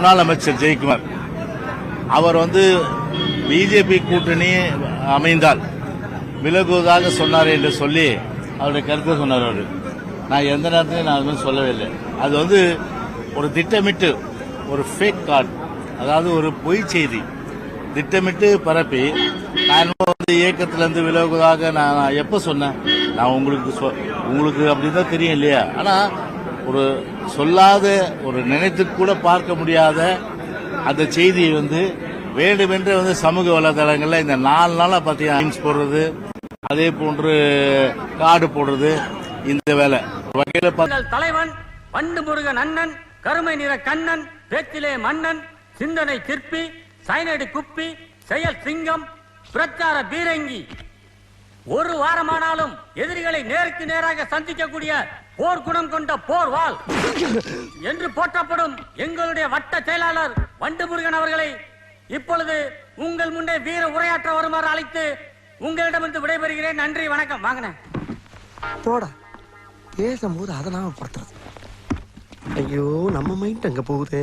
முன்னாள் அமைச்சர் ஜெயக்குமார் அவர் பிஜேபி கூட்டணி அமைந்தால் விலகுவதாக சொன்னார் என்று சொல்லி அவருடைய கருத்தை சொன்னார். அவர் நான் எந்த நேரத்திலையும் நான் அது சொல்லவே இல்லை. அது ஒரு திட்டமிட்டு ஒரு ஃபேக் கார்டு, அதாவது ஒரு பொய் செய்தி திட்டமிட்டு பரப்பி நான் இயக்கத்திலிருந்து விலகுவதாக நான் எப்ப சொன்னேன்? நான் உங்களுக்கு அப்படிதான் தெரியும் இல்லையா? ஆனா ஒரு சொல்லாத, ஒரு நினைத்து கூட பார்க்க முடியாத அந்த செய்தியை வேண்டுமென்று சமூக வலைதளங்கள்ல இந்த 4 நாளா பார்த்தீங்கன்னா போடுறது, அதே போன்று கார்டு போடுறது, இந்த வேலை வகையில தலைவன் வண்டு முருகன் அண்ணன், கருமை நிற கண்ணன், பேச்சிலே மன்னன், சிந்தனை சிற்பி, சைனடி குப்பி, செயல் சிங்கம், பிரச்சார பீரங்கி, ஒரு வாரமானாலும் எதிரிகளை நேருக்கு நேராக சந்திக்கக்கூடிய போர்க்குணம் கொண்ட போர் வாள் என்று போற்றப்படும் எங்களுடைய வட்ட செயலாளர் வண்டு முருகன் அவர்களை இப்பொழுது உங்கள் முன்னே வீர உரையாற்ற வருமாறு அழைத்து உங்களிடமிருந்து விடைபெறுகிறேன். நன்றி, வணக்கம். வாங்கினேன் போட பேசும்போது அதை நாம படுத்துறது. ஐயோ, நம்ம மைண்ட் அங்க போகுது.